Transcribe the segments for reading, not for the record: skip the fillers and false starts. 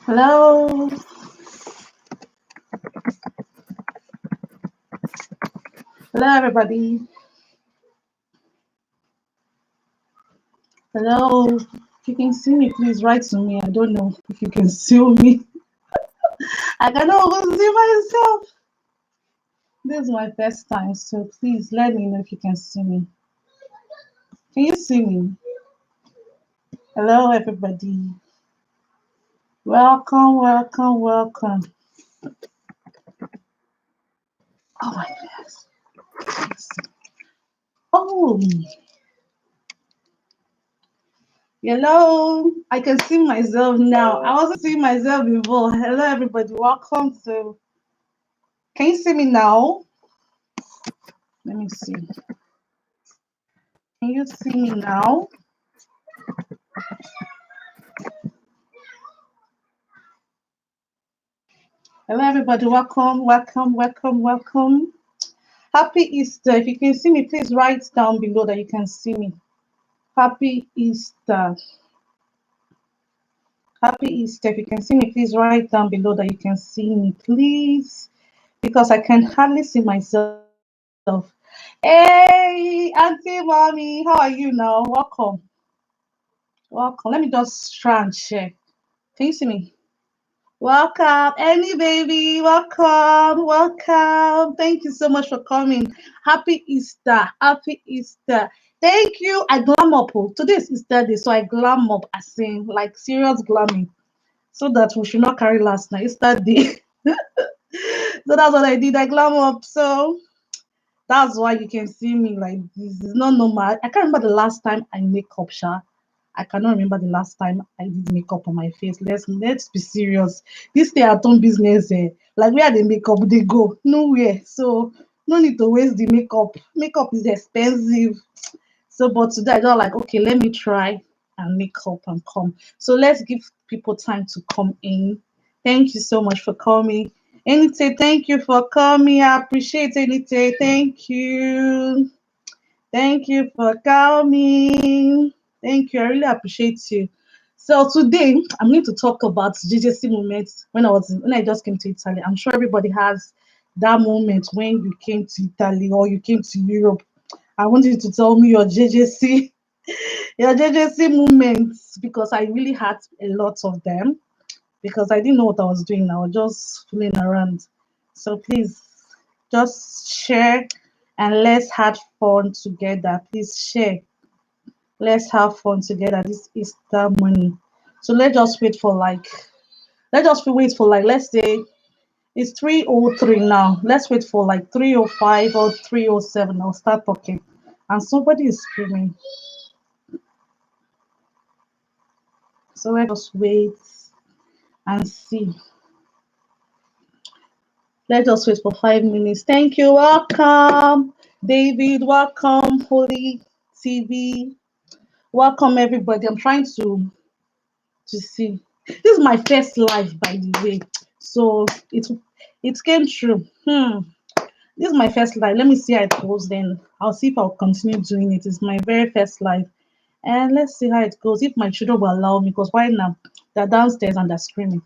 Hello. Hello, everybody. Hello. If you can see me, please write to me. I don't know if you can see me. I cannot even see myself. This is my first time, so please let me know if you can see me. Can you see me? Hello, everybody. Welcome, welcome, welcome. Oh my goodness. Oh, hello. I can see myself now. I wasn't seeing myself before. Hello, everybody. Welcome to. Can you see me now? Let me see. Can you see me now? Hello, everybody. Welcome, welcome, welcome, welcome. Happy Easter. If you can see me, please write down below that you can see me. Happy Easter. Happy Easter. If you can see me, please write down below that you can see me, please. Because I can hardly see myself. Hey, Auntie Mommy, how are you now? Welcome. Welcome. Let me just try and share. Can you see me? Welcome, Annie baby. Welcome, welcome. Thank you so much for coming. Happy Easter. Happy Easter. Thank you. I glam up. Oh. Today is Easter day, so I glam up as in like serious glamming. So that we should not carry last night. Easter day. So that's what I did. I glam up. So that's why you can see me like this. It's not normal. I can't remember the last time I make up, Sha. I cannot remember the last time I did makeup on my face. Let's be serious. This stay-at-home business, like where the makeup they go nowhere. So no need to waste the makeup. Makeup is expensive. So, but today I don't like. Okay, let me try and make up and come. So let's give people time to come in. Thank you so much for coming. Anite, thank you for coming. I appreciate Anite. Thank you. Thank you for coming. Thank you. I really appreciate you. So today I'm going to talk about JJC moments when I just came to Italy. I'm sure everybody has that moment when you came to Italy or you came to Europe. I want you to tell me your JJC, your JJC moments because I really had a lot of them because I didn't know what I was doing. I was just fooling around. So please just share and let's have fun together. Please share. Let's have fun together this Easter morning. So let's just wait for like let's say it's 3:03 now. Let's wait for like 3:05 or 3:07. I'll start talking. And somebody is screaming. So let's just wait and see. Let's just wait for 5 minutes. Thank you. Welcome, David. Welcome, Holy TV. Welcome, everybody. I'm trying to see. This is my first live, by the way. So it came true. This is my first live. Let me see how it goes. Then I'll see if I'll continue doing it. It's my very first live. And let's see how it goes. If my children will allow me, because right now they're downstairs and they're screaming.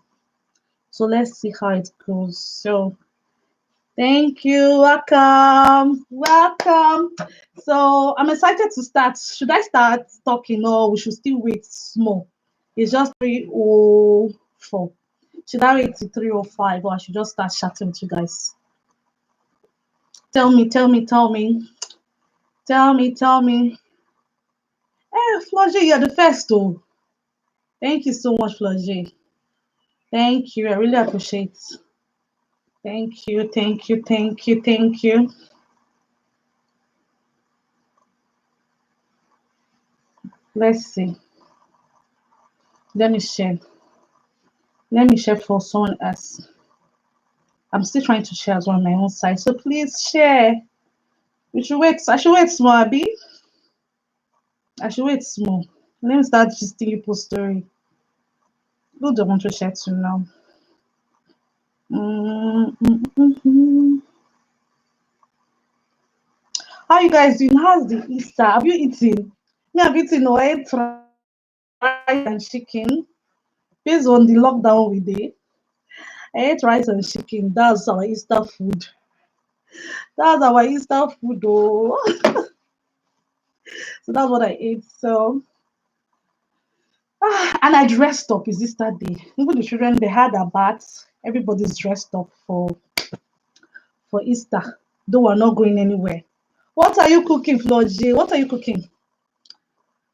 So let's see how it goes. So thank you. Welcome. Welcome. So I'm excited to start. Should I start talking or we should still wait small? It's just 3:04. Should I wait till 3:05 or I should just start chatting with you guys? Tell me, tell me, tell me. Tell me, tell me. Hey, Florgie, you're the first, though. Thank you so much, Florgie. Thank you. I really appreciate it. Thank you, thank you, thank you, thank you. Let's see. Let me share. Let me share for someone else. I'm still trying to share as well on my own side. So please share. We should wait. I should wait small, Abby. I should wait small. Let me start gisting people's story. Who do I want to share to now? Mm. How you guys doing? How's the Easter? Have you eaten? Me, I've eaten white rice and chicken. Based on the lockdown we did, I ate rice and chicken. That's our Easter food. That's our Easter food, though. So that's what I ate. So, and I dressed up. It's Easter day. Even the children, they had a bath. Everybody's dressed up for Easter. Though we're not going anywhere. What are you cooking, Floji? What are you cooking?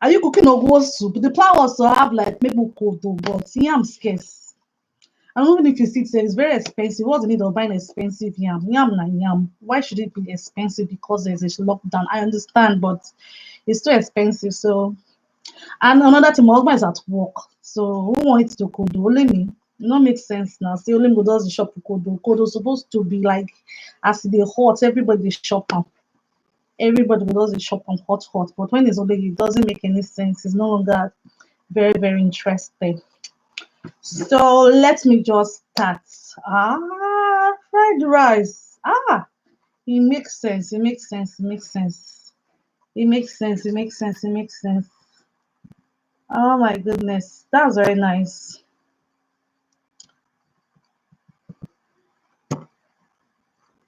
Are you cooking ogwo soup? The plan was to have like maybe kodo, but yam scarce. And even if you see it's very expensive. What's the need of buying expensive yam? Yam na yam. Why should it be expensive? Because there's a lockdown. I understand, but it's too expensive. So, and another thing, my husband is at work. So who wants to kodo? Only me. It not make sense now. Say only me does the shop for kodo. Kodo supposed to be like as they hot, everybody shop am. Everybody does the shop on hot, but when it's only it doesn't make any sense. It's no longer very, very interesting. So let me just start. Fried rice. It makes sense. It makes sense. It makes sense. It makes sense. It makes sense. It makes sense. Oh my goodness. That's very nice.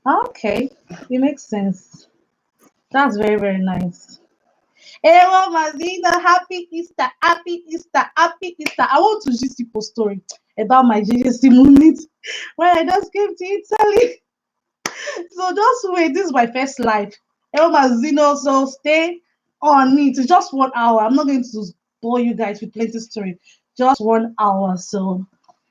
Okay. It makes sense. That's very, very nice. Hello, Mazina. Happy Easter. Happy Easter. Happy Easter. I want to just people story about my JJC moment when I just came to Italy. So just wait. This is my first live. Hello, Mazina. So stay on it. It's just 1 hour. I'm not going to bore you guys with plenty story. Just 1 hour. So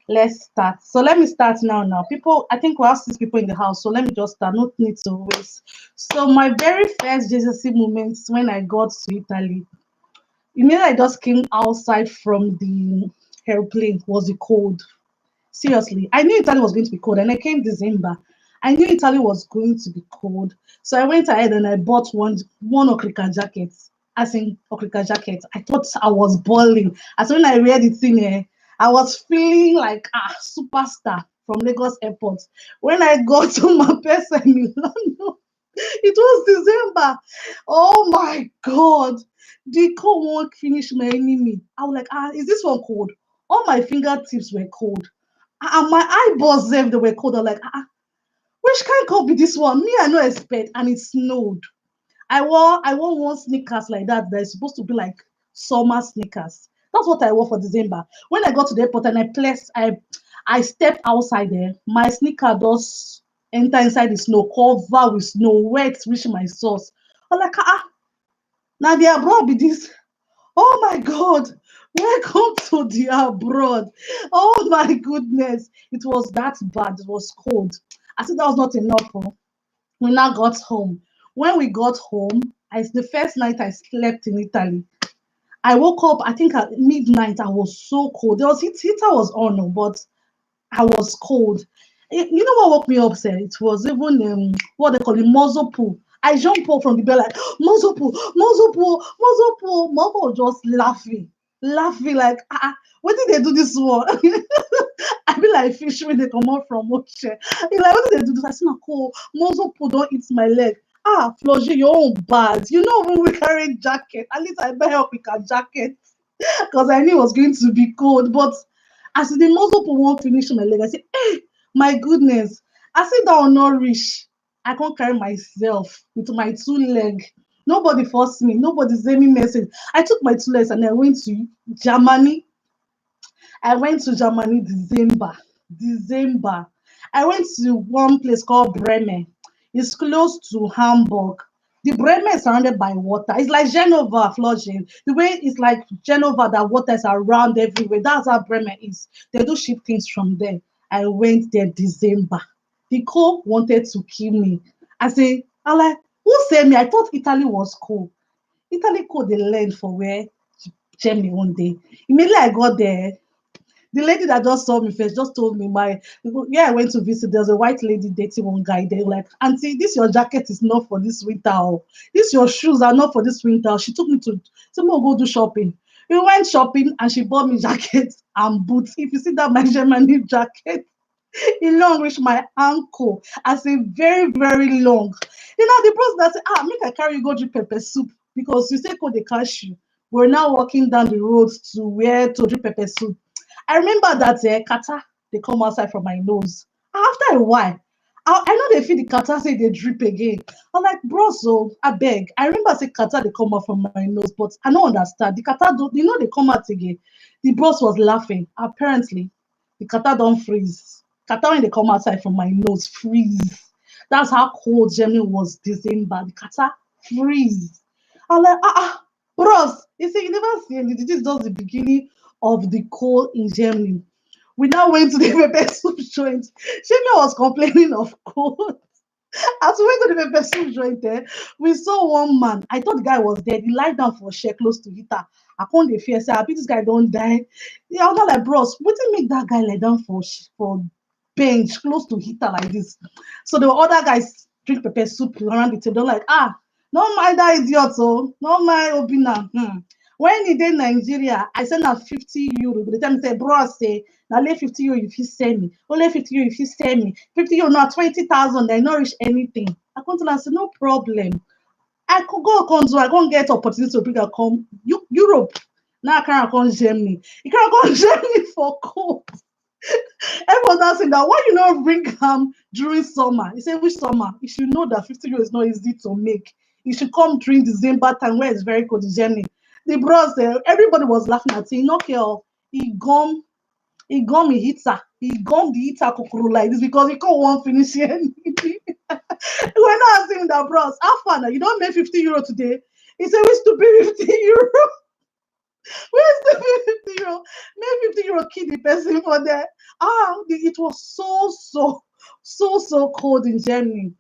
let's start. So let me start now. People, I think we have 6 people in the house. So let me just start. No need to waste. So my very first JJC moments when I got to Italy. Immediately I just came outside from the airplane was the cold. Seriously, I knew Italy was going to be cold, and I came December. I knew Italy was going to be cold, so I went ahead and I bought one Okrika jacket. As in Okrika jacket, I thought I was boiling. As when I read it in here, I was feeling like superstar from Lagos Airport. When I got to my person in London, it was December. Oh my God. The cold won't finish my enemy. I was like, is this one cold? All my fingertips were cold. And my eyeballs, they were cold. I was like, which kind cold be this one? Me, I no expect. And it snowed. I wore one sneakers like that is supposed to be like summer sneakers. That's what I wore for December. When I got to the airport and I stepped outside there, my sneaker just enter inside the snow, cover with snow, wet, reaching my socks. I'm like, now the abroad be this. Oh my God, welcome to the abroad. Oh my goodness, it was that bad. It was cold. I said that was not enough. We now got home. When we got home, the first night I slept in Italy. I woke up, I think at midnight, I was so cold. There was heater was on, but I was cold. You know what woke me up, sir? It was even what they call it, muzzle pool. I jumped up from the bed like muzzle pool, muzzle pool, muzzle pool. Mama was just laughing like what did they do this one? I be like fish when they come out from ocean. He like, what did they do this? I said, no, cool. Muzzle pool don't eat my leg. Floji, your own bad. You know when we carry jacket, at least I better help with a jacket because I knew it was going to be cold. But as the muzzle pool won't finish my leg, I said, hey, my goodness. I said that will not reach. I can't carry myself with my 2 legs. Nobody forced me. Nobody sent me message. I took my 2 legs and I went to Germany. I went to Germany December. I went to one place called Bremen. It's close to Hamburg. The Bremen is surrounded by water. It's like Genova, Flushing. The way it's like Genova, that water is around everywhere. That's how Bremen is. They do ship things from there. I went there December. The cold wanted to kill me. I like, who said me? I thought Italy was cool. Italy cold the land for where Germany one day. Immediately I got there, the lady that just saw me first just told me I went to visit. There's a white lady dating one guy. They were like, Auntie, this your jacket is not for this winter. This your shoes are not for this winter. She took me to go do shopping. We went shopping and she bought me jackets and boots. If you see that my Germany jacket, it long reach my ankle. I say very, very long. The person that said, make I carry you go drink pepper soup because you say call the cash you. We're now walking down the road to where to drink pepper soup. I remember that kata they come outside from my nose. After a while, I know they feel the kata say they drip again. I'm like, bro, so I beg. I remember say kata they come out from my nose, but I don't understand. The kata do they come out again. The bros was laughing. Apparently, the kata don't freeze. Kata when they come outside from my nose freeze. That's how cold Germany was December. The kata freeze. I'm like, bros. You see, you never see anything. This is just the beginning of the cold in Germany. We now went to the pepper soup joint. Shemi was complaining of cold. As we went to the pepper soup joint there, we saw one man. I thought the guy was dead. He lied down for a share close to heater. I can't dey fear. Say, I think this guy don't die. Yeah, I was not like, bros, what did make that guy lie down for bench close to heater like this? So the other guys drink pepper soup around the table. They're like, no mind that idiot, oh, no mind Obina. When he did Nigeria, I sent her 50 euro. By the time he said, bro, say, now let 50 euro if you send me. Only 50 euro if you send me. 50 euro, not 20,000, they not reach anything. I come to her and say, no problem. I could go control. I can't get opportunity to bring her come Europe. Now I can't come Germany. You can't come Germany for cold. Everyone's asking that why you not bring during summer. He said, which summer? You should know that 50 euro is not easy to make. You should come during December time where it's very cold in Germany. The bros there, everybody was laughing at him. No care. He gum he heater. He gum the heater kokoro like this because he can't want finish anything. We're not asking that bros. How far now? You don't make 50 euro today. He said, we stupid 50 euro. Where's the 50 euro? Make 50 euro kill the person for that. It was so cold in Germany.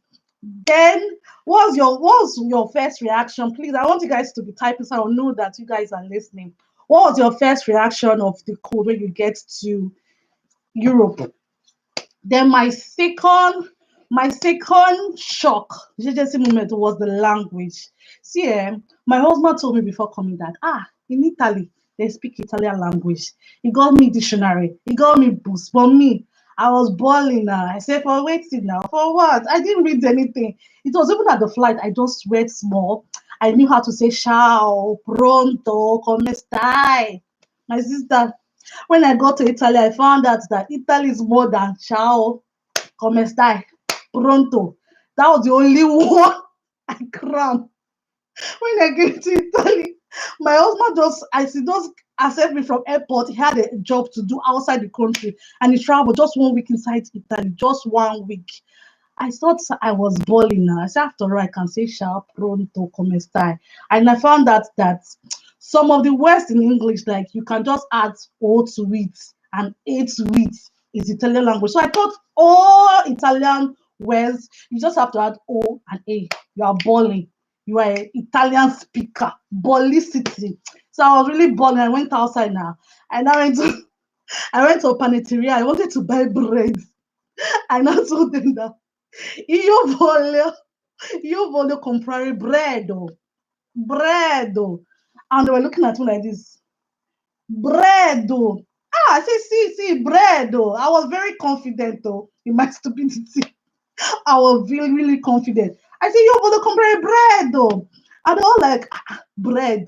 Then what's your first reaction? Please, I want you guys to be typing so I'll know that you guys are listening. What was your first reaction of the cold when you get to Europe? Then my second shock, JJC moment was the language. See, my husband told me before coming that in Italy they speak Italian language. He got me dictionary, he got me books. For me, I was bawling now. I said, for waiting now, for what? I didn't read anything. It was even at the flight, I just read small. I knew how to say ciao, pronto, come stai. My sister, when I got to Italy, I found out that Italy is more than ciao, come stai, pronto. That was the only one I crammed when I came to Italy. My husband as he just accept me from airport, he had a job to do outside the country and he traveled just 1 week inside Italy, just 1 week. I thought I was balling now. I said, after all, I can say sharp, pronto, come stai. And I found out that some of the words in English, like you can just add O to it and A to it is Italian language. So I thought all Italian words, you just have to add O and A. You are balling. You are an Italian speaker. Ballicity. So I was really balling. I went outside now. And I went to a paneteria. I wanted to buy bread. I now told them that io voglio comprare bread. And they were looking at me like this. Bread. I say, see, bread. I was very confident though in my stupidity. I was really, really confident. I said, io voglio comprare bread. And they're all like, bread.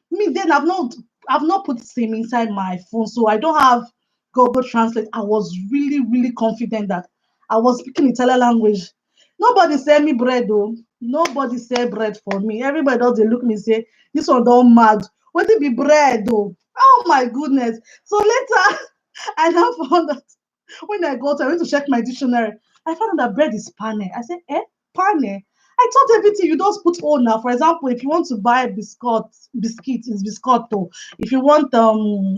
Me then I've not put SIM inside my phone, so I don't have Google Translate. I was really, really confident that I was speaking Italian language. Nobody said me bread though. Nobody said bread for me. Everybody does they look me say, this one don't mad. What it be bread though? Oh my goodness. So later I now found that when I went to check my dictionary. I found out that bread is pane. I said, pane? I thought everything you just put on now. For example, if you want to buy biscuit is biscotto. If you want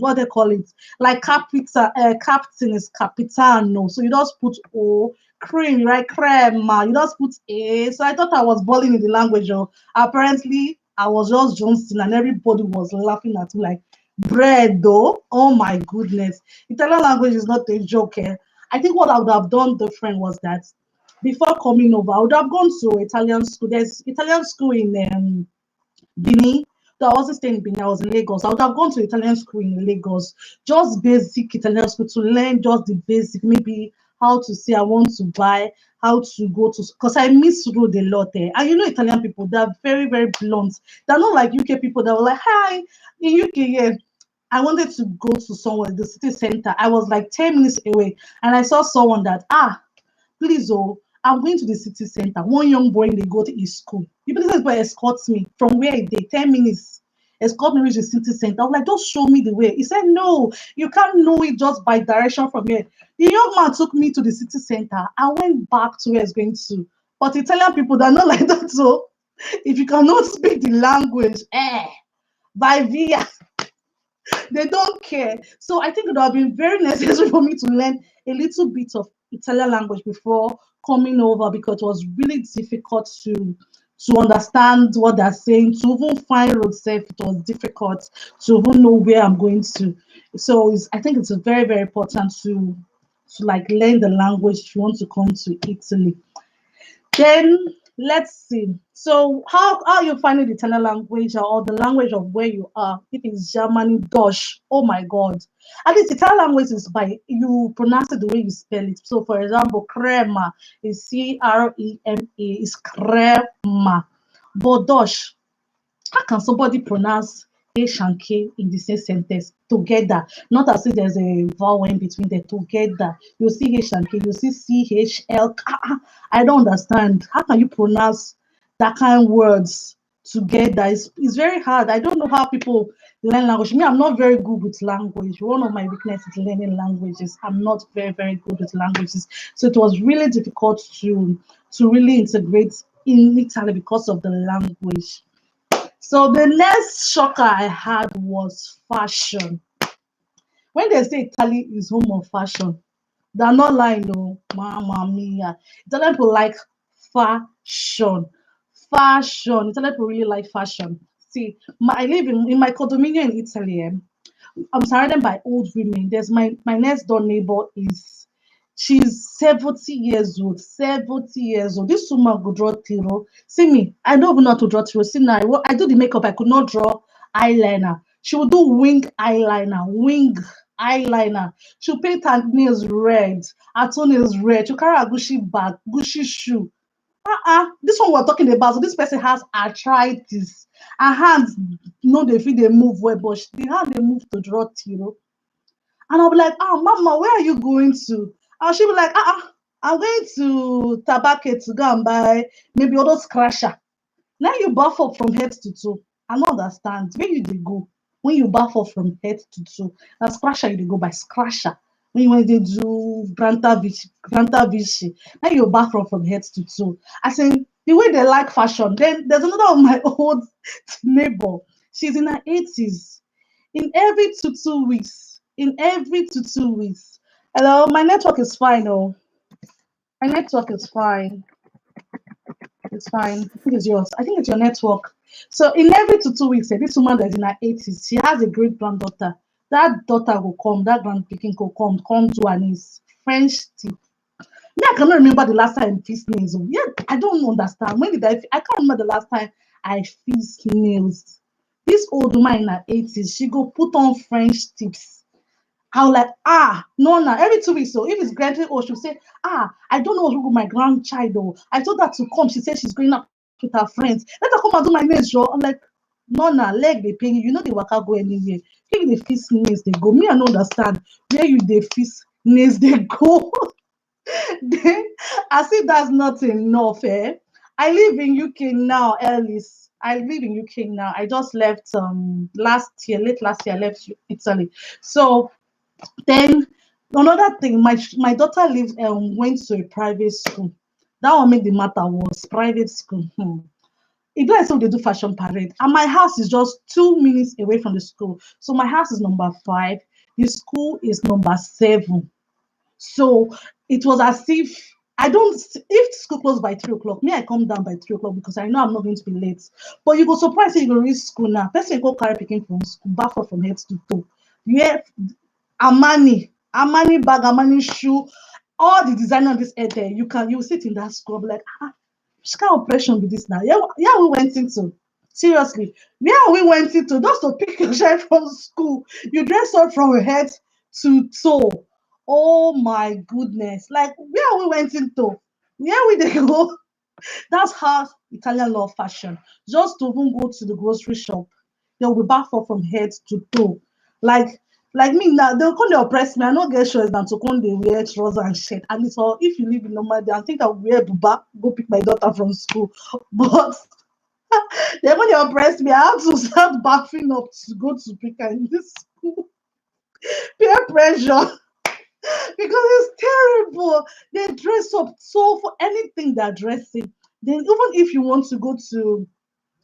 what they call it, like captain is capitano. So you just put O, cream, right? Crema. You just put A. So I thought I was balling in the language. Apparently I was just Johnson and everybody was laughing at me like bread though. Oh my goodness. Italian language is not a joke. I think what I would have done different was that before coming over, I would have gone to Italian school. There's Italian school in Benin. So I wasn't staying in Benin, I was in Lagos. I would have gone to Italian school in Lagos, just basic Italian school to learn just the basic, maybe how to say I want to buy, how to go to, because I misread a lot there. And you know, Italian people, they're very, very blunt. They're not like UK people that were like, hi, in UK, yeah. I wanted to go to somewhere, the city center. I was like 10 minutes away, and I saw someone that, please, oh, I'm going to the city center. One young boy, they go to his school. You this boy escorts me from where he did, 10 minutes. Escort me reach the city center. I was like, just show me the way. He said, no, you can't know it just by direction from here. The young man took me to the city center. I went back to where I was going to. But Italian people, they're not like that. So if you cannot speak the language, by via, they don't care. So I think it would have been very necessary for me to learn a little bit of Italian language before coming over, because it was really difficult to understand what they're saying, to even find road safe. It was difficult to even know where I'm going to. So I think it's very, very important to like learn the language if you want to come to Italy. Then let's see. So how you finding the Italian language or the language of where you are? If it's Germany, Dutch, oh my God. At least Italian language is by you pronounce it the way you spell it. So for example, crema is CREMA, is crema. But Dutch, how can somebody pronounce H and K in the same sentence together? Not as if there's a vowel in between them, together. You see H and K, you see CHL. I don't understand. How can you pronounce that kind of words together? It's very hard. I don't know how people learn language. Me, I'm not very good with language. One of my weaknesses is learning languages. I'm not very, very good with languages. So it was really difficult to really integrate in Italy because of the language. So the next shocker I had was fashion. When they say Italy is home of fashion, they're not lying, no. Mamma mia. Italian people like fashion. Fashion. Italian people really like fashion. See, I live in my condominium in Italy. I'm surrounded by old women. There's my next door neighbor is she's 70 years old. 70 years old. This woman could draw tiro. See me, I don't even know how to draw tiro. See now, I do the makeup, I could not draw eyeliner. She would do wing eyeliner. She'll paint her nails red, her toenails red. She'll carry a Gucci bag, Gucci shoe. This one we're talking about, so this person has arthritis. Her hands, they feel they move well, but the hand they move to draw tiro. And I'll be like, mama, where are you going to? And she'll be like, I'm going to Tabake to go and buy maybe other scratcher. Now you buff up from head to toe. I don't understand. Where you dey go when you buff up from head to toe? Now scratcher you dey go by scratcher. When they do Granta Vichy, now you buff up from head to toe. I think the way they like fashion. Then there's another of my old neighbor. She's in her 80s. In every 2 weeks. Hello, my network is fine. Oh, my network is fine. It's fine. I think it's yours. I think it's your network. So in every 2 weeks, this woman that's in her 80s, she has a great granddaughter. That daughter will come, that grandpicking will come to her niece. French tip. Me, I cannot remember the last time I fixed nails. Oh. Yeah, I don't understand. When did I can't remember the last time I fixed nails. This old woman in her 80s, she go put on French tips. I'm like, no, no, every 2 weeks. So if it's graduate, or she'll say, I don't know what's wrong with my grandchild. Though. I told her to come. She said she's going out with her friends. Let her come and do my nails, Joe. I'm like, no, no, leg they pay you. You know the waka go anywhere. If they fix nails, they go. Me, I don't understand where you they fix nails, they go. Then, as if that's not enough, I live in UK now, Ellis. I live in UK now. I just left late last year, I left Italy. So then another thing, my daughter went to a private school. That one made the matter worse. Private school. If I say they do fashion parade, and my house is just 2 minutes away from the school. So my house is number 5. The school is number 7. So it was as if I don't if school closed by 3 o'clock, me I come down by 3 o'clock because I know I'm not going to be late. But you go surprise you go reach school now. Person go carry picking from school, back up from head to toe. Yeah, Armani bag, Armani shoe, all the designer on this head there. You sit in that school, be like, which kind of operation be this now? Yeah, we went into. Seriously, where we went into just to pick your child from school. You dress up from head to toe. Oh my goodness. Like where we went into. Where we they go? That's how Italian love fashion. Just to even go to the grocery shop, they'll be back up from head to toe. Like like me now, they'll come they oppress me. I not get shirts than to come they wear trousers and shirt. And it's all if you live in normal day, I think I'll wear buba, go pick my daughter from school. But then when they oppress me, I have to start bathing up to go to pick her in this school. Peer pressure. Because it's terrible. They dress up so for anything they're dressing. Then even if you want to go to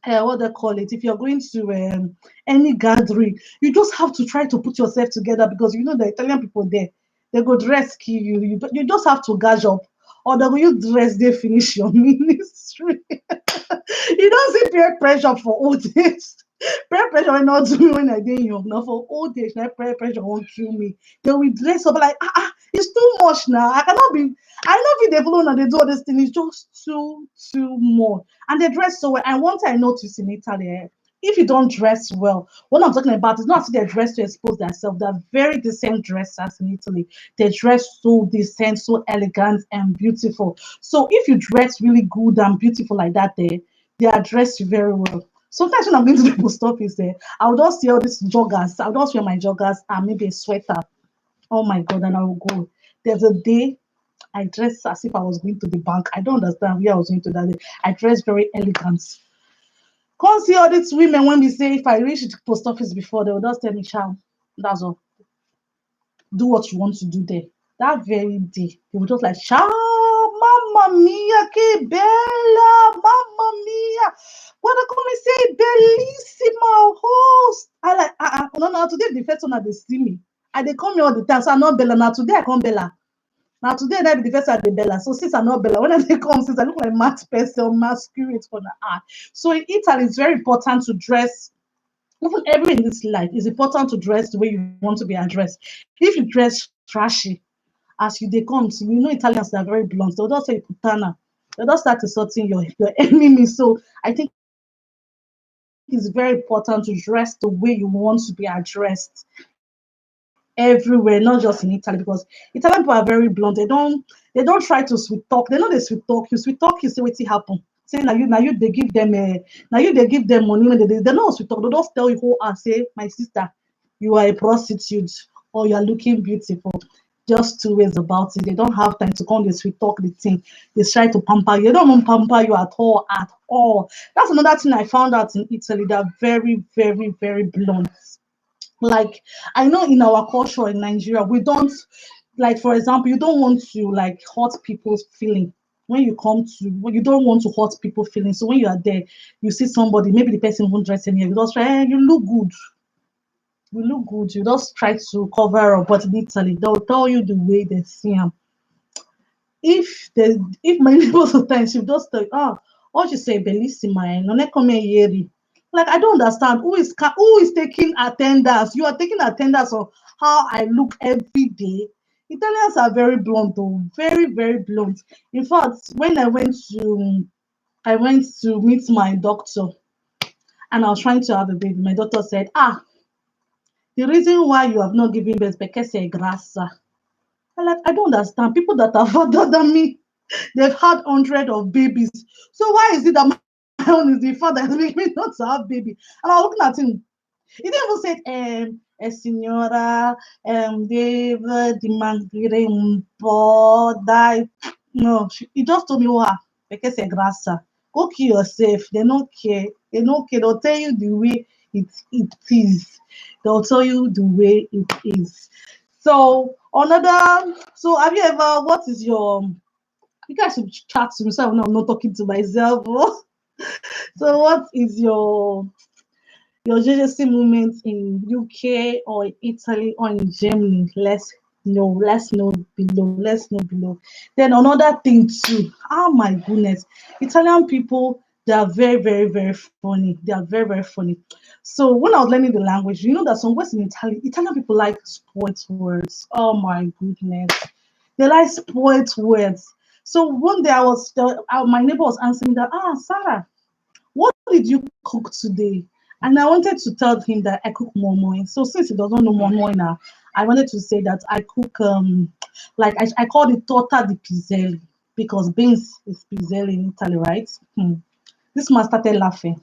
what they call it, if you're going to any gathering, you just have to try to put yourself together because you know the Italian people there, they go dress kill you. You just have to gauge up, or they will you dress they finish your ministry. You don't see peer pressure for old age. Peer pressure will not do me when I dey young. Now for old age, now peer pressure won't kill me. They will dress up like it's too much now. I cannot be. I know if they follow now they do all this thing. It's just too much. And they dress so well. And one thing I noticed in Italy, if you don't dress well, what I'm talking about is not as if they dress to expose themselves. They're very decent dressers in Italy. They dress so decent, so elegant and beautiful. So if you dress really good and beautiful like that, they are dressed very well. Sometimes when I'm going to the post office there, I'll just see all these joggers. I'll just wear my joggers and maybe a sweater. Oh my god, and I will go. There's a day I dressed as if I was going to the bank. I don't understand where I was going to that day. I dressed very elegant. Can't see all these women when we say if I reach the post office before, they will just tell me, Sham, that's all. Do what you want to do there. That very day, they were just like, Sham, mamma mia, che bella, mamma mia. Guarda come sei bellissima, host. I like, no, no, today the first one that they see me. And they call me all the time. So I'm not Bella. Now today I come Bella. Now today that be the first time they Bella. So since I'm not Bella, when they come, since I look like mad person, masquerade for the art. So in Italy, it's very important to dress. Even every in this life, it's important to dress the way you want to be addressed. If you dress trashy, as you they come, so you know Italians are very blunt. They'll just say putana. They'll just start insulting your enemy. So I think it's very important to dress the way you want to be addressed everywhere, not just in Italy, because Italian people are very blunt. They don't try to sweet talk. They know they sweet talk. You sweet talk, you say what happen. Say now you they give them now you they give them money when they know sweet talk. They just tell you who are say my sister, you are a prostitute or you are looking beautiful. Just two ways about it. They don't have time to come they sweet talk the thing. They try to pamper you. They don't want pamper you at all, at all. That's another thing I found out in Italy. They're very, very, very blunt. Like I know in our culture in Nigeria, we don't like for example, you don't want to like hurt people's feeling. When you don't want to hurt people's feelings. So when you are there, you see somebody, maybe the person won't dress in here, you just try, you look good. You look good. You just try to cover up, but in Italy, they'll tell you the way they see them. If my neighbor sometimes she just tell what you say bellissima non è come ieri. Like I don't understand who is taking attendance. You are taking attendance of how I look every day. Italians are very blunt, though, very very blunt. In fact, when I went to meet my doctor and I was trying to have a baby, my doctor said, the reason why you have not given birth because you're grassa. I don't understand. People that are further than me, they've had hundred of babies. So why is it that my own is the father that makes me not to have baby? And I was looking at him. He didn't even say, signora, Dave, dimagre un po', dai. No, he just told me, because a grassa. Go kill yourself. They don't care. They don't care. They'll tell you the way it is. They'll tell you the way it is. So have you ever, what is your, you guys should chat to me so I'm not talking to myself. So what is your JJC moment in UK or Italy or in Germany? Let's know below. Let's know below. Then another thing too. Oh my goodness, Italian people they are very very very funny. They are very very funny. So when I was learning the language, you know that some words in Italian people like spoilt words. Oh my goodness, they like spoilt words. So one day my neighbor was answering that Sarah, what did you cook today? And I wanted to tell him that I cook momo. So since he doesn't know momo now, I wanted to say that I cook like I called it torta di piselli because beans is piselli in Italy, right? This man started laughing.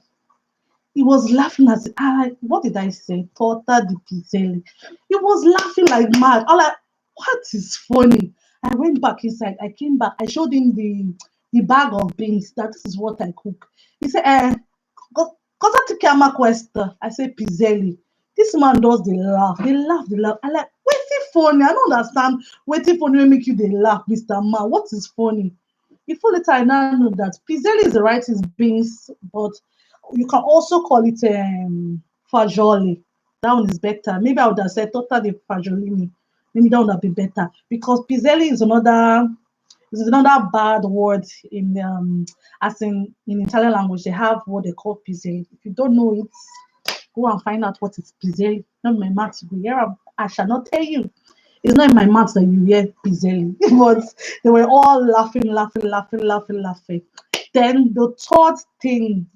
He was laughing as what did I say? Torta di piselli. He was laughing like mad. I'm like, what is funny? I went back inside. I came back. I showed him the bag of beans. That this is what I cook. He said, cosa ti chiama questa? I said, piselli. This man does the laugh. They laugh, they laugh. I like, waiting funny. I don't understand. Waiting funny will make you they laugh, Mr. Man. What is funny? Before later, I now know that piselli is the right is beans, but you can also call it fagioli. That one is better. Maybe I would have said tota di fagiolini. Maybe that would have been better because piselli is another bad word in as in Italian language. They have what they call piselli. If you don't know it, go and find out what is piselli. Not my maths. I shall not tell you. It's not in my mouth that you hear piselli, but they were all laughing, laughing, laughing, laughing, laughing. Then the third thing,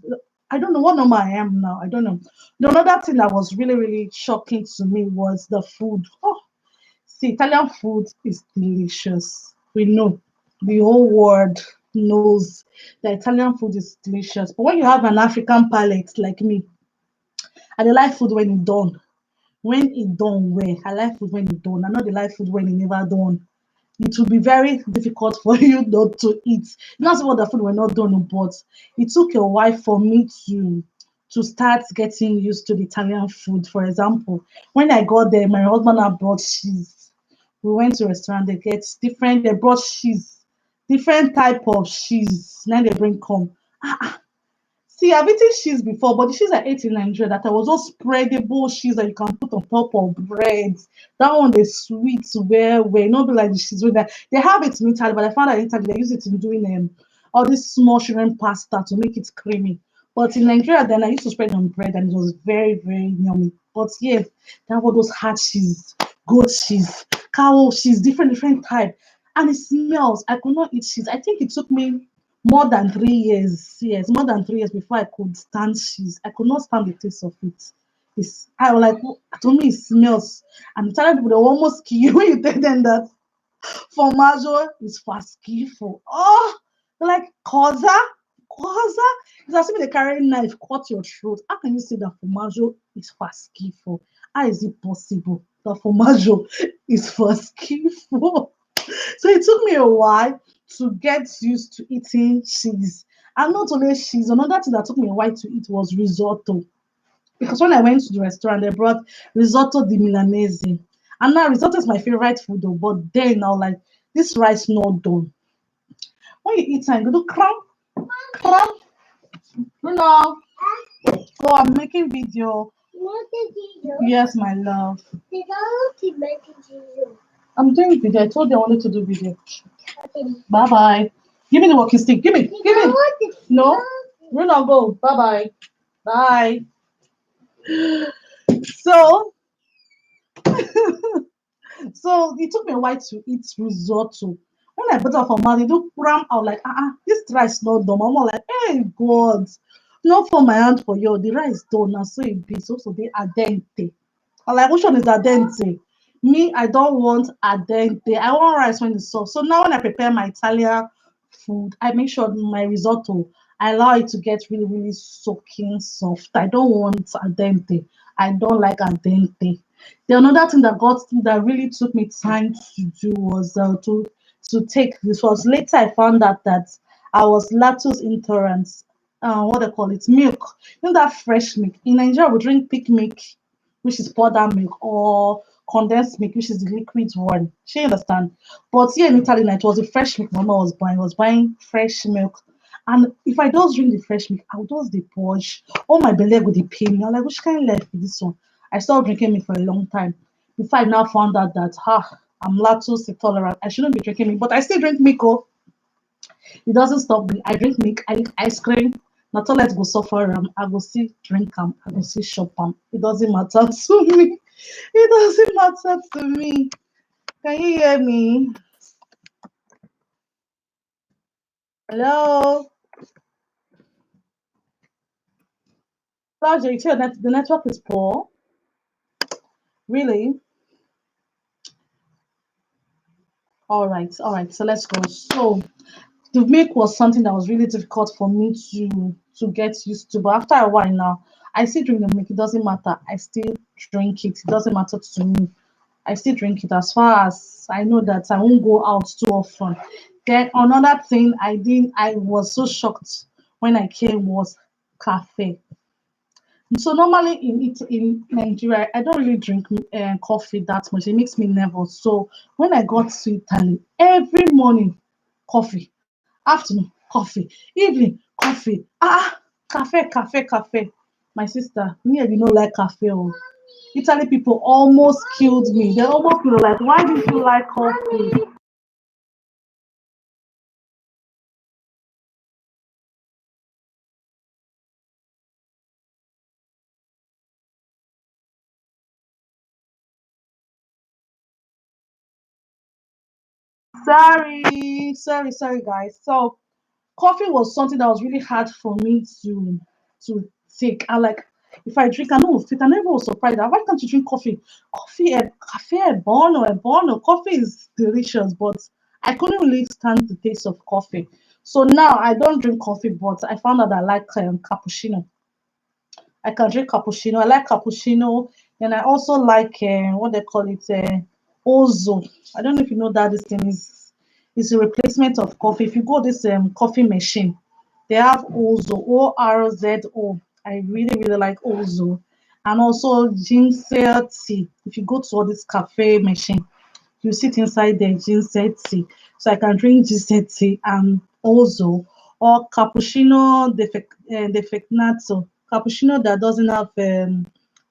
I don't know what number I am now. I don't know. The another thing that was really, really shocking to me was the food. Oh, see, Italian food is delicious. We know the whole world knows that Italian food is delicious. But when you have an African palate like me, I dey like food when it's done. When it done well, I like food when it done. I know the like food when it never done. It will be very difficult for you not to eat. Not what the food were not done, but it took a while for me to start getting used to the Italian food. For example, when I got there, my husband had brought cheese. We went to a restaurant, they get different, they brought cheese, different type of cheese. Now they bring come. See, I've eaten cheese before, but the cheese I ate in Nigeria that I was just spreadable cheese that you can put on top of bread. That one, the sweet, where not be like the cheese with that. They have it in Italy, but I found out in Italy they use it in doing all this small shrimp pasta to make it creamy. But in Nigeria, then I used to spread on bread and it was very, very yummy. But yes, that was those hard cheese, goat cheese, cow cheese, different type. And it smells. I could not eat cheese. I think it took me more than 3 years. Yes, more than 3 years before I could stand cheese. I could not stand the taste of it. I was like, "Oh, to me, it smells." And Italian people, they will almost kill you when you tell them that formaggio is for schifo. Oh, they're like, cosa? Cosa? It's as if they carry a knife, cut your throat. How can you say that formaggio is for schifo? How is it possible that formaggio is for schifo? So it took me a while to get used to eating cheese. And not only cheese, another thing that took me a while to eat was risotto. Because when I went to the restaurant, they brought risotto di Milanese. And now risotto is my favorite food, though. But then now, like, this rice not done. When you eat and you do crumb, crumb, you know. Oh, I'm making video. Yes, my love. I'm doing video. I told you I wanted to do video. Bye bye. Give me the walking stick. Give me. Give me. No. Run or go. Bye bye. Bye. So, so it took me a while to eat risotto. When I put it for mouth, it do cram out like, this rice not done. I'm all like, hey God, not for my hand for you. The rice done now, so it be so they al dente. I'm like, which one is al dente? Me, I don't want al dente. I want rice when it's soft. So now when I prepare my Italian food, I make sure my risotto, I allow it to get really, really soaking soft. I don't want al dente. I don't like al dente. The another thing that really took me time to do was to take this was later I found out that I was lactose intolerant. What they call it, milk. You know that fresh milk. In Nigeria, we drink pig milk, which is powder milk, or condensed milk, which is the liquid one. She understand. But here in Italy, now, it was the fresh milk Mama was buying. I was buying fresh milk. And if I don't drink the fresh milk, I would just the purge. All my belly would dey pain me. I'm like, which kind of life is this one? I stopped drinking milk for a long time. Before I now found out that I'm lactose intolerant. I shouldn't be drinking milk, but I still drink milk. Oh, it doesn't stop me. I drink milk, I eat ice cream. Na toilet go suffer I go still drink am, I go still chop am. It doesn't matter to me. It doesn't matter to me. Can you hear me? Hello? Claudia, you tell that the network is poor. Really? All right. So let's go. So the milk was something that was really difficult for me to get used to. But after a while now, I still drink the milk. It doesn't matter. I still drink it. It doesn't matter to me. I still drink it as far as I know that I won't go out too often. Then another thing I was so shocked when I came was cafe. So normally in Nigeria, I don't really drink coffee that much. It makes me nervous. So when I got to Italy, every morning coffee, afternoon coffee, evening coffee. Cafe, cafe, cafe. My sister, me, I did not like cafe. Oh. Italy people almost killed me. They almost were like, why did you like coffee? Sorry, guys. So coffee was something that was really hard for me to take. I like if I drink, I know fit. I never was surprised. Why can't you drink coffee? Cafe, a bono. Coffee is delicious, but I couldn't really stand the taste of coffee. So now I don't drink coffee, but I found out I like cappuccino. I can drink cappuccino. I like cappuccino, and I also like what they call it, ozo. I don't know if you know that this thing is a replacement of coffee. If you go this coffee machine, they have ozo, ORZO. I really like ozo, and also ginseng tea. If you go to all this cafe machine, you sit inside the ginseng tea. So I can drink ginseng tea and also or cappuccino defecnato. Cappuccino that doesn't have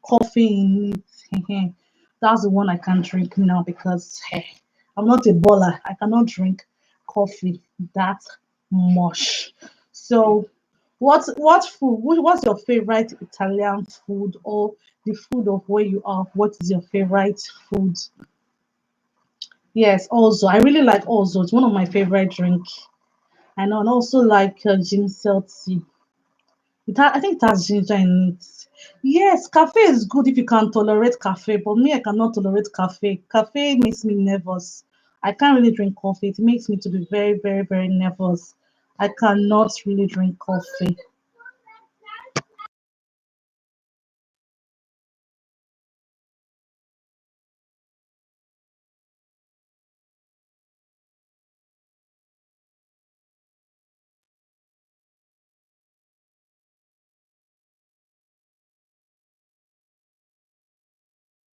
coffee in it. That's the one I can drink now because I'm not a baller. I cannot drink coffee that much. So what food? What's your favorite Italian food or the food of where you are? What is your favorite food? Yes, also I really like also. It's one of my favorite drink. I know, and also like ginseng tea. I think it has ginger in it. Yes, cafe is good if you can tolerate cafe, but me, I cannot tolerate cafe. Cafe makes me nervous. I can't really drink coffee. It makes me to be very nervous. I cannot really drink coffee.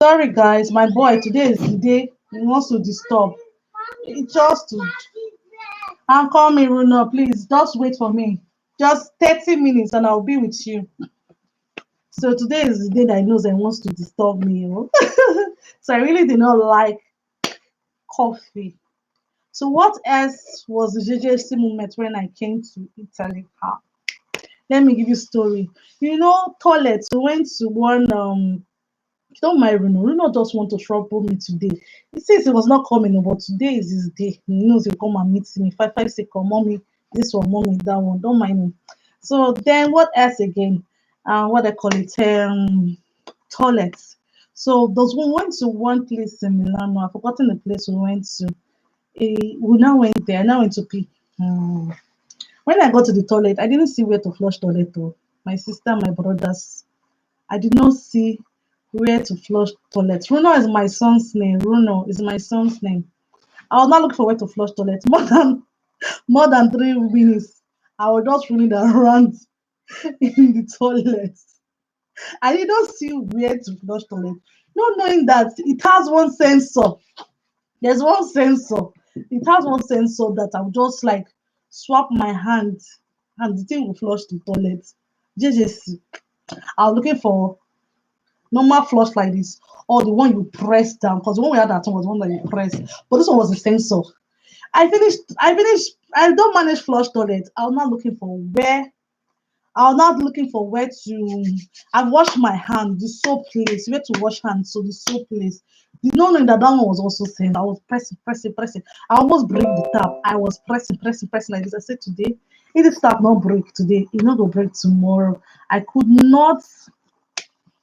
Sorry guys, my boy, today is the day he wants to disturb. It's just to and call me Runa, please. Just wait for me. Just 30 minutes and I'll be with you. So today is the day that he knows he wants to disturb me. So I really did not like coffee. So what else was the JJC moment when I came to Italy? Let me give you a story. You know, toilet. We went to one don't mind Bruno. Bruno just want to trouble me today. He says he was not coming, but today is his day. He knows he'll come and meet me. Five say, come, mommy, this one, mommy, that one. Don't mind him. So then what else again? What they call it? Toilets. So those we went to one place in Milano. I've forgotten the place we went to. We now went there. Now went to pee. Hmm. When I got to the toilet, I didn't see where to flush toilet. Oh. My sister, my brothers, I did not see where to flush toilet. Bruno is my son's name. Bruno is my son's name. I was not looking for where to flush toilet. More than 3 minutes. I was just running around in the toilet. I did not see where to flush toilet. Not knowing that it has one sensor. There's one sensor. It has one sensor that I'll just like swap my hand and the thing will flush the toilet. JJC. I was looking for normal flush like this, or the one you press down, because the one we had at home was one that you press, but this one was a sensor. I finished. I don't manage flush toilet. I was not looking for where to. I've washed my hand, the soap place, where to wash hands, so the soap place. Did not know that that one was also saying. I was pressing. I almost break the tap. I was pressing like this. I said today, if this tap not break today, it not gonna break tomorrow. I could not.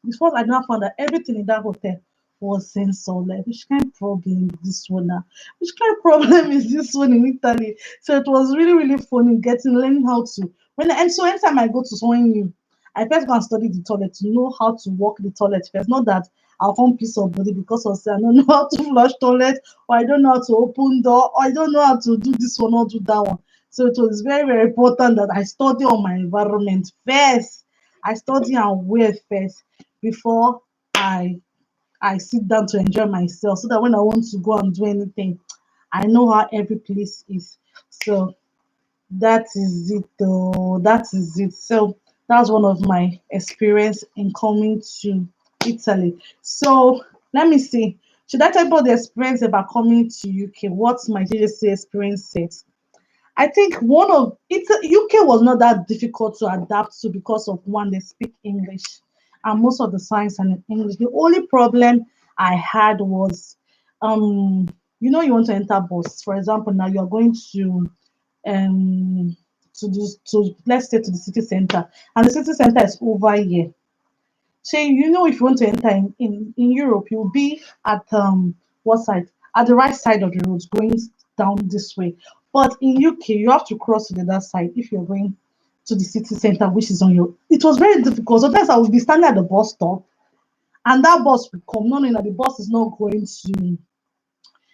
Before I now found that everything in that hotel was sensor. Like, which kind of problem is this one now? Which kind of problem is this one in Italy? So it was really funny learning how to when and so anytime I go to someone new, I first go and study the toilet to know how to walk the toilet first. Not that I'll come piece of body because of say I don't know how to flush toilet, or I don't know how to open door, or I don't know how to do this one or do that one. So it was very, very important that I study on my environment first. I study and wear first before I sit down to enjoy myself, so that when I want to go and do anything, I know how every place is. So that is it though. That is it. So that's one of my experience in coming to Italy. So let me see. Should I talk about the experience about coming to UK? What's my JJC experience said? I think one of it UK was not that difficult to adapt to because of one, they speak English and most of the signs are in English. The only problem I had was you want to enter bus. For example, now you're going um to let's say to the city center, and the city center is over here. So if you want to enter in Europe, you'll be at what side? At the right side of the road, going down this way. But in UK, you have to cross to the other side if you're going to the city center, which is on your. It was very difficult. Sometimes I would be standing at the bus stop, and that bus will come, not knowing that the bus is not going to.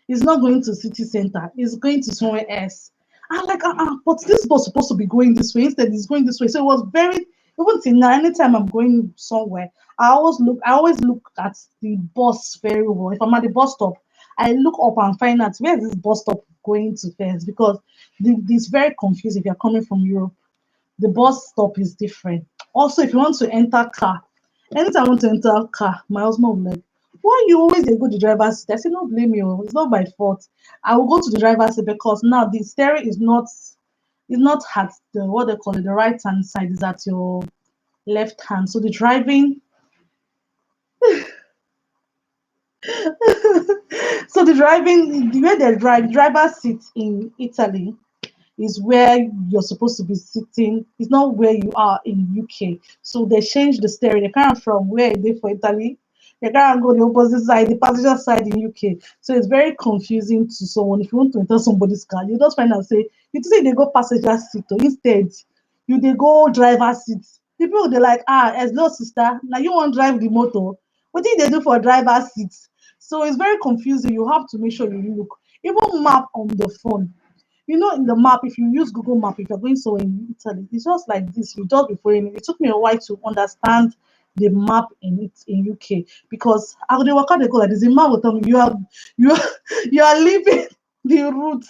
It's not going to city center. It's going to somewhere else. I'm like, but this bus supposed to be going this way. Instead, it's going this way. So it was very even till now. Anytime I'm going somewhere, I always look at the bus very well. If I'm at the bus stop, I look up and find out where is this bus stop going to first, because it's very confusing if you're coming from Europe. The bus stop is different. Also, if you want to enter car, anytime I want to enter car, my husband will be like, why you always dey go the driver's seat? I say, no blame you, it's not my fault. I will go to the driver's seat because now the steering is not at the what they call it, the right hand side, is at your left hand. So the driving so the way they drive, driver's seat in Italy is where you're supposed to be sitting. It's not where you are in UK. So they changed the steering. They can't from where it is for Italy. They can't go the opposite side, the passenger side in UK. So it's very confusing to someone. If you want to enter somebody's car, you just find out say you say they go passenger seat, or instead you they go driver seat. People they like, as no sister, now you want drive the motor. What did they do for driver seat? So it's very confusing. You have to make sure you look. Even map on the phone, in the map, if you use Google Map, if you're going somewhere in Italy, it's just like this. You just be following it. It took me a while to understand the map in UK, because I would work out they go like this. The map will tell me you are you are leaving the route.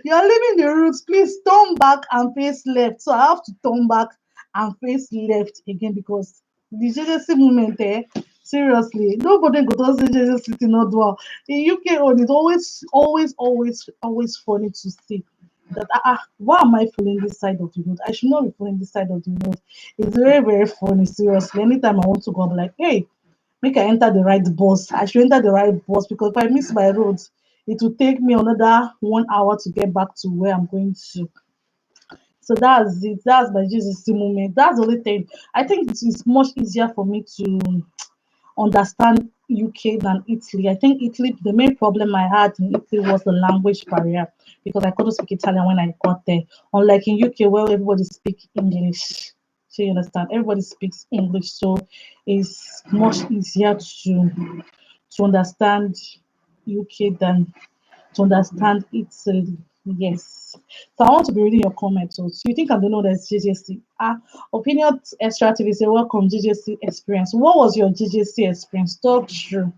You are leaving the route. Please turn back and face left. So I have to turn back and face left again, because the JJC movement seriously, nobody go to say JJC city not well. In UK on it's always funny to see that why am I following this side of the road? I should not be following this side of the road. It's very, very funny, seriously. Anytime I want to go, I'm like, hey, make I enter the right bus. I should enter the right bus, because if I miss my road, it will take me another 1 hour to get back to where I'm going to. So that's it. That's my JCC moment. That's the only thing. I think it is much easier for me to understand UK than Italy. I think Italy, the main problem I had in Italy was the language barrier, because I couldn't speak Italian when I got there. Unlike in UK where everybody speaks English. So you understand, everybody speaks English, so it's much easier to understand UK than to understand Italy. Yes. So I want to be reading your comments. So you think I don't know that's JJC? Opinion Extra TV say welcome JJC experience. What was your JJC experience? Talk true.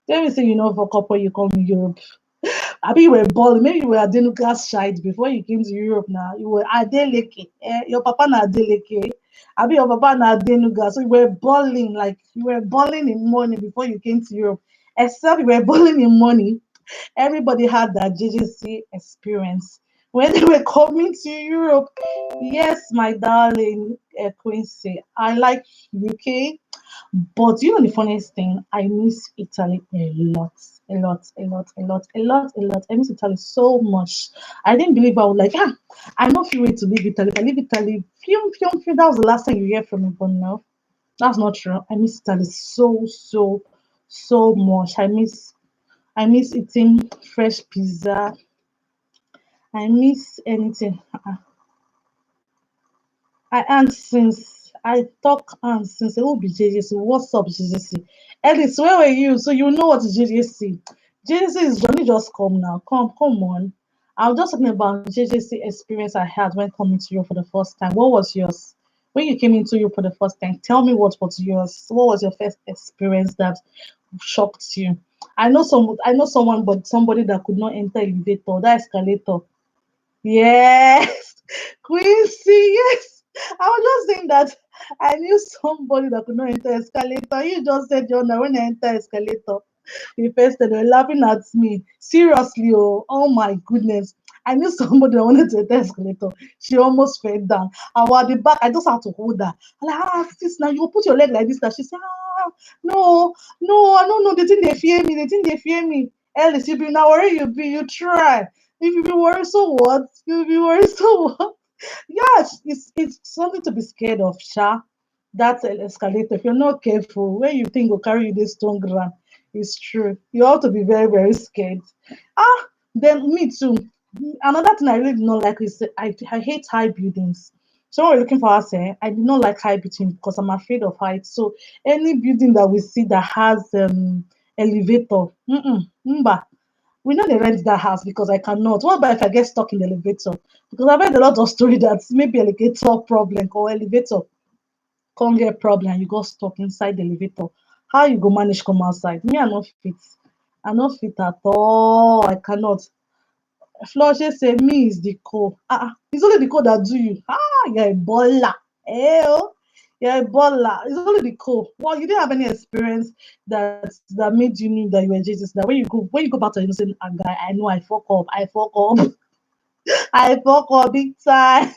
Let me say for a couple you come to Europe. I mean you were balling. Maybe you were Adenuga's child before you came to Europe now. You were Adeleke. Your papa na Adeleke. I mean your papa na Adenuga. So you were balling, like you were balling in money before you came to Europe. Except you were balling in money, everybody had that JJC experience when they were coming to Europe. Yes, my darling Quincy, I like UK, but the funniest thing, I miss Italy a lot. A lot, a lot, a lot, a lot, a lot. I miss Italy so much. I didn't believe I would like, I not feel ready to leave Italy. If I leave Italy, phew, phew, phew, that was the last time you hear from me, but no, that's not true. I miss Italy so, so, so much. I miss eating fresh pizza. I miss anything. I and since I talk and since who be JJC? What's up, JJC? Ellis, where were you? So you know what is JJC? JJC is Johnny just come now. Come on. I was just talking about JJC experience I had when coming to you for the first time. What was yours? When you came into you for the first time, tell me what was yours. What was your first experience that shocked you? I know someone, but somebody that could not enter elevator, that escalator. Yes, Quincy, yes. I was just saying that I knew somebody that could not enter escalator. You just said, Jonah, when I enter escalator, the first they were laughing at me. Seriously, oh my goodness. I knew somebody that wanted to enter escalator. She almost fell down. I was at the back. I just had to hold her. I'm like, sis, now you put your leg like this. Now she said, no, no, I don't know. They think they fear me. They think they fear me. Alice, you be now where you be. You try. If you be worried, so what? You be worried, so what? Yes, it's something to be scared of, Sha. That's an escalator. If you're not careful, when you think will carry you this stone ground, it's true. You have to be very, very scared. Then me too. Another thing I really do not like is I hate high buildings. So when we're looking for us, I do not like high buildings because I'm afraid of heights. So any building that we see that has elevator, mba, we know they rent that house because I cannot. What about if I get stuck in the elevator? Because I've heard a lot of story that maybe elevator problem or elevator can't get problem and you got stuck inside the elevator. How you go manage come outside? Me, I not fit. I not fit at all. I cannot. Flushe say me is the code. It's only the code that do you. You're a baller. Oh, you're a baller. It's only the code. Well, you didn't have any experience that made you know that you were Jesus. That when you go back to him saying, guy, I know I fuck up, I fuck up big time.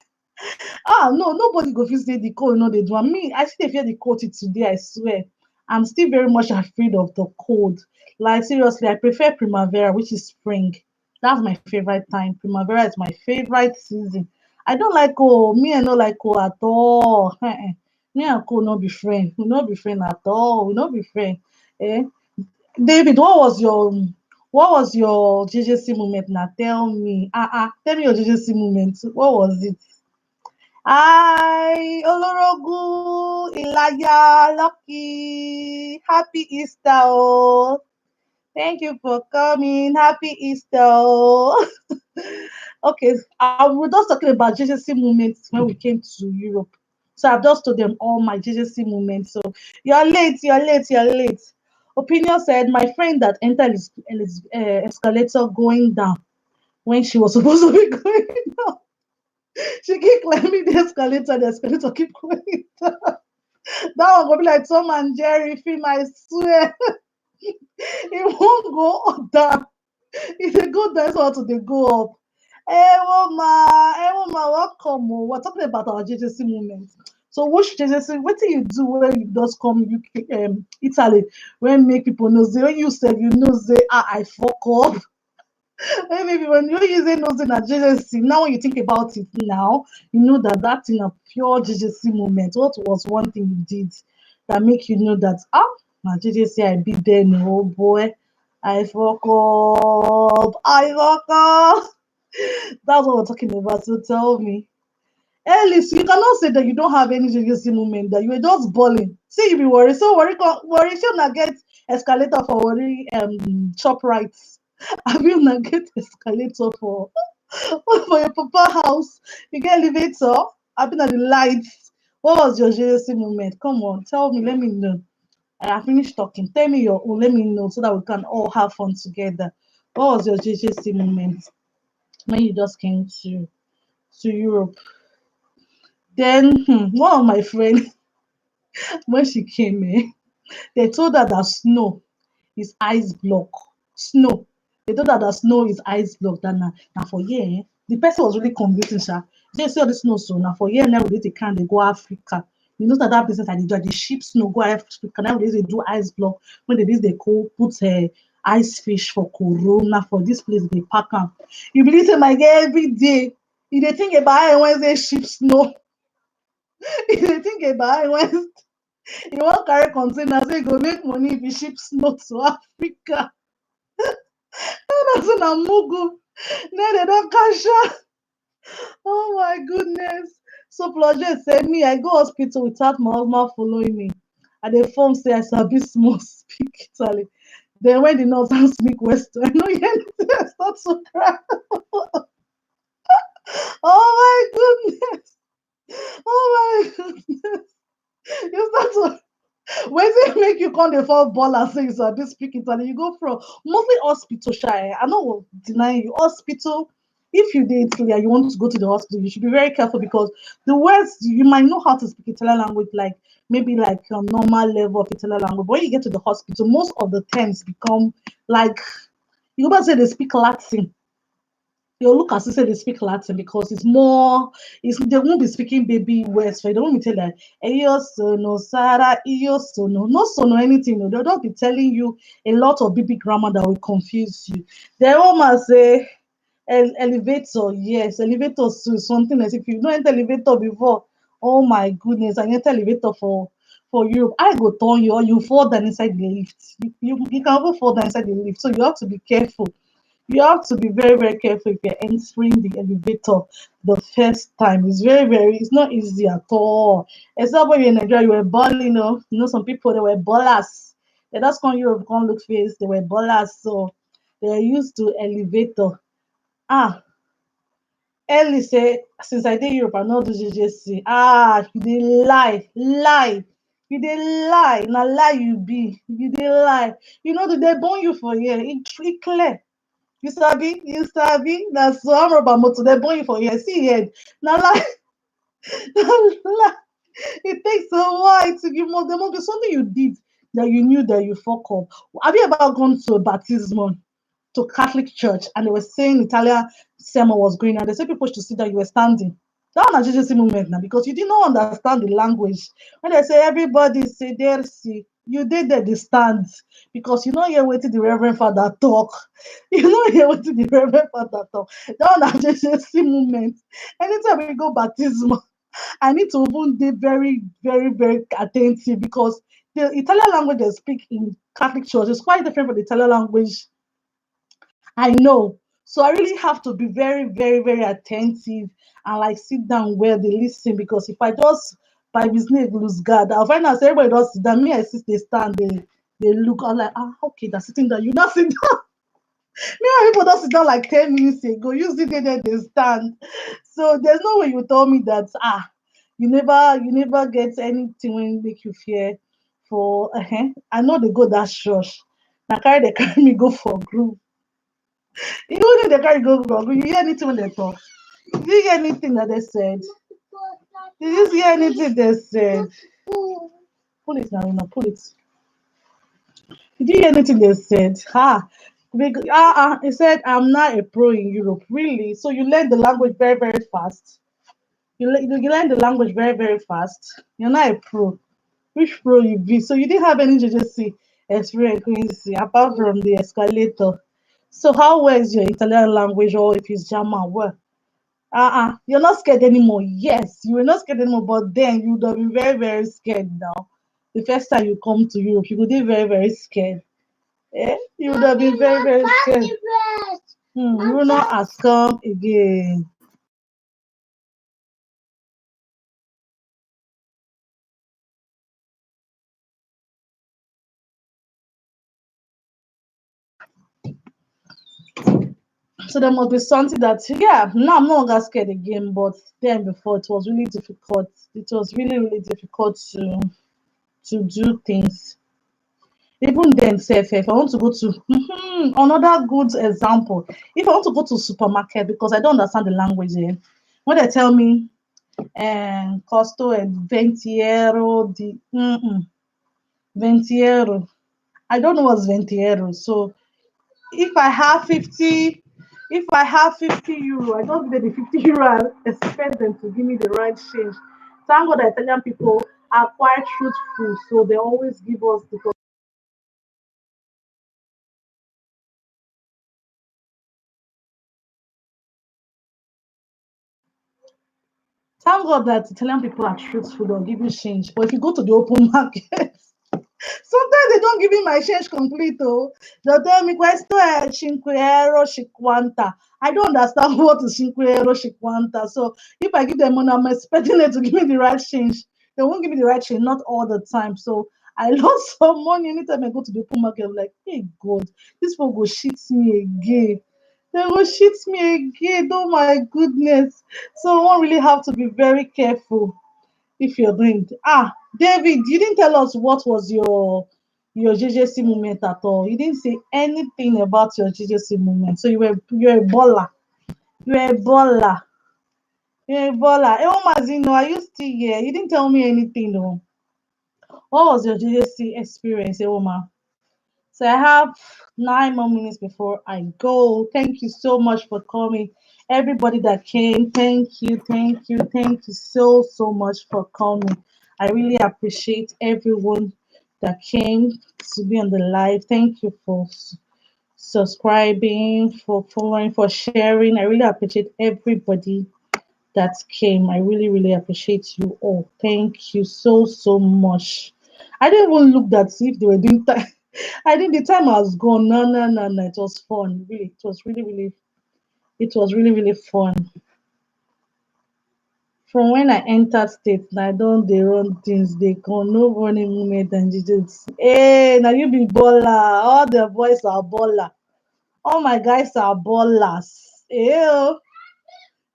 No, nobody go fit say the cold no dey do am. Me, I still dey fear the cold till today, I swear. I'm still very much afraid of the cold. Like seriously, I prefer primavera, which is spring. That's my favorite time. Primavera is my favorite season. I don't like cold. Me, I no like cold at all. Me and cold no be friend. We no be friend at all. We no be friend. Eh? David, what was your JJC moment now? Tell me. Tell me your JJC moment. What was it? Hi, Olorogu, Ilaya, Lucky. Happy Easter. Oh. Thank you for coming. Happy Easter. Oh. Okay, I was just talking about JJC moments when we came to Europe. So I've just told them all my JJC moments. So you're late. Opinion said my friend that entered escalator going down when she was supposed to be going down. She keep climbing the escalator keep going down. That one go be like Tom and Jerry film, I swear. It won't go down. If they go down, so to they go up. Hey woman, welcome. Oh. We're talking about our JJC moment. So which JJC, what do you do when you just come UK, Italy, when make people know say when you said you know say I fuck up. Maybe when you using those in a JJC, now when you think about it now, you know that that in a pure JJC moment. What was one thing you did that make you know that my JJC I be there, no boy, I fuck up, I fuck up. That's what we're talking about. So tell me, Ellis, you cannot say that you don't have any JJC moment that you were just balling. See, you be worried, so worry, should not get escalator for worry chop rights. I will not get escalator for for your papa house. You get elevator. I've been at the lights. What was your JJC moment? Come on, tell me. Let me know. I finished talking. Tell me your own. Let me know so that we can all have fun together. What was your JJC moment when you just came to Europe? Then one of my friends when she came in, they told her that snow is ice block. Snow. They told her that snow is ice block. That now for year, the person was really convincing her. They say all the snow so now for year now we they can they go Africa. You know that business that they do the ship snow go Africa now they do ice block when they go put ice fish for corona for this place they pack them. You believe say my girl every day. If they think about it when they ship snow, if they think about it when you wan carry container say you go make money if you ship snow to Africa. Na so na mugu. Now they don cash out. Oh my goodness. So Florence say me, I go hospital without my husband following me. And the phone say I sabi small speak Italy. Then when the nurse ask me question, I know hear anything, I start to cry. Oh my goodness. Oh my goodness. You start to when they make you come the fall ball and say you sabi speak Italian, you go from mostly hospital shy. I know deny you hospital. If you did Italy and you want to go to the hospital, you should be very careful because the words you might know how to speak Italian language like maybe like a normal level of Italian language. But when you get to the hospital, most of the terms become like you go back say they speak Latin. They'll look as if say they speak Latin because it's more, it's they won't be speaking baby words for you. They won't be telling like Eyo sono Sarah, Iyo sono, no sono anything. No. They'll just be telling you a lot of baby grammar that will confuse you. They almost say elevator, yes, elevator is something as if you know enter elevator before. Oh my goodness, I enter elevator for Europe. I go turn you or you fall down inside the lift. You can even fall down inside the lift. So you have to be careful, you have to be very, very careful if you're entering the elevator the first time. It's very, very, it's not easy at all. Except when you're in Nigeria, you were balling, you know, some people, they were ballers. They just come Europe, come look face, they were ballers. So they're used to elevator. Ah, Ellie say, since I did Europe, I know do JJC. Ah, you dey lie, lie. You dey lie. Now lie you be. You dey lie. You know, they born you for here. It clear. You sabi, na so I'm rubber motor, they born you for here. See here. Now like it takes a while to give more. There must be something you did that you knew that you fuck up. Have you ever gone to a baptismal to Catholic church and they were saying Italian sermon was going on? They said people should sit down, you were standing. That one na JJC movement now because you did not understand the language. When they say everybody say there, see, you did there, the stand because you know you're waiting the Reverend Father talk. You know you're waiting the Reverend Father talk. That one na JJC movement. Anytime we go baptismal, I need to even be very, very, very attentive because the Italian language they speak in Catholic church is quite different from the Italian language I know. So I really have to be very, very, very attentive and like sit down where they listen because if I just by mistake lose guard, I'll find out say everybody does sit down. Me, I sit they stand, they look. I'm like, ah, okay, they're sitting down. You not sit down. Me and people don't sit down like 10 minutes ago. You sit there, they stand. So there's no way you tell me that you never get anything when make you fear for. I know they go that church. Now carry they carry me go for group. Even if they carry go wrong, you hear anything when they talk? Did you hear anything that they said? Did you hear anything they said? Pull it now, pull it. Did you hear anything they said? He said, I'm not a pro in Europe. Really? So you learn the language very, very fast. You learn the language very, very fast. You're not a pro. Which pro you be? So you didn't have any JJC experience Quincy, apart from the escalator. So how well is your Italian language or if it's German? Well, you're not scared anymore. Yes, you were not scared anymore, but then you would have been very, very scared now. The first time you come to Europe, you would be very, very scared. You would have been very, very scared. You will not ask come again. So there must be something that now I'm no longer scared again, but then before it was really difficult. It was really, really difficult to do things. Even then, sef, if I want to go to another good example, if I want to go to supermarket because I don't understand the language, when they tell me costo è 20 euro di mm-mm, 20 euro, I don't know what's 20 euro. So if I have 50, if I have 50 euro, I don't give them the 50 euro. I expect them to give me the right change. Thank God that Italian people are quite truthful, so they always give us the. Thank God that Italian people are truthful, they'll give you change. But if you go to the open market, Sometimes they don't give me my change complete. Oh, they'll tell me questo è 5 euro 50. I don't understand what is 5 euro 50. So if I give them money, I'm expecting them to give me the right change. They won't give me the right change, not all the time. So I lost some money anytime I go to the open market. I'm like, hey God, this will go shit me again. They will shit me again. Oh my goodness. So one really have to be very careful if you're doing it. David, you didn't tell us what was your JJC moment at all. You didn't say anything about your JJC moment. So you're a baller. You're a baller. You're a baller. Hey, Mazino, are you still here? You didn't tell me anything though. What was your JJC experience, Eoma? So I have 9 more minutes before I go. Thank you so much for coming. Everybody that came, thank you so much for coming. I really appreciate everyone that came to be on the live. Thank you for subscribing, for following, for sharing. I really appreciate everybody that came. I really appreciate you all. Thank you so much. I didn't even look that see if they were doing time. I think the time has gone. No. It was fun. Really, it was really fun. From when I entered state, I don't they run things. They come no running movement and just hey, now you be baller. All the boys are baller. All my guys are ballers. Ew.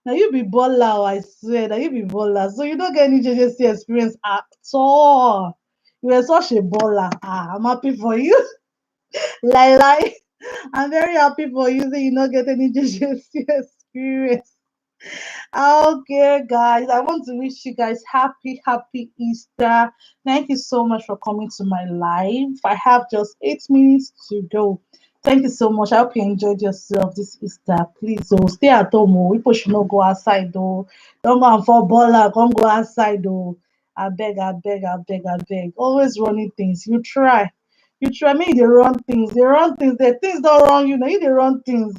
Now you be baller, oh, I swear. Now you be baller. So you don't get any JJC experience at all. You were such a baller. I'm happy for you. Lie. I'm very happy for you that you not get any JJC experience. Okay, guys, I want to wish you guys happy Easter. Thank you so much for coming to my live. I have just 8 minutes to go. Thank you so much. I hope you enjoyed yourself this Easter. Please, stay at home. People should not go outside. Though. Don't go and fall baller. Don't go outside. Though. I beg. Always running things. You try. You try. Me, they run things. They run things. The things don't run you. Now you they run things.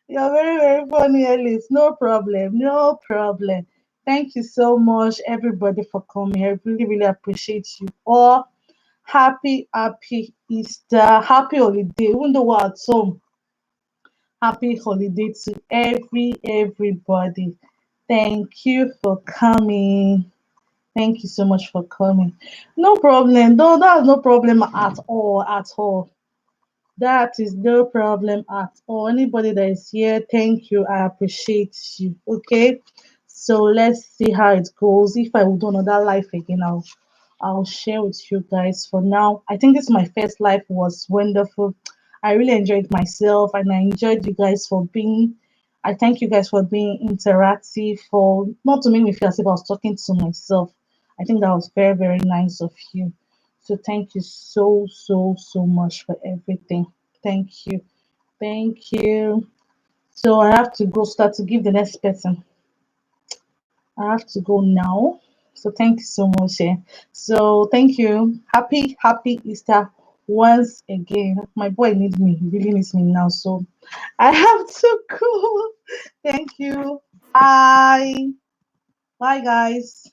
You're very funny, Alice. No problem. No problem. Thank you so much, everybody, for coming. I really appreciate you all. Happy Easter. Happy holiday. Even though we're at home, happy holiday to everybody. Thank you for coming. Thank you so much for coming. No problem. No, that's no problem at all. At all. That is no problem at all. Anybody that is here, thank you. I appreciate you. Okay. So let's see how it goes. If I will do another live again, I'll share with you guys. For now, I think this my first live was wonderful. I really enjoyed myself and I enjoyed you guys for being I thank you guys for being interactive, for not to make me feel as if I was talking to myself. I think that was very nice of you. So thank you so much for everything. Thank you. Thank you. So I have to go start to give the next person. I have to go now. So thank you so much. So thank you. Happy Easter once again. My boy needs me. He really needs me now. So I have to go. Thank you. Bye. Bye guys.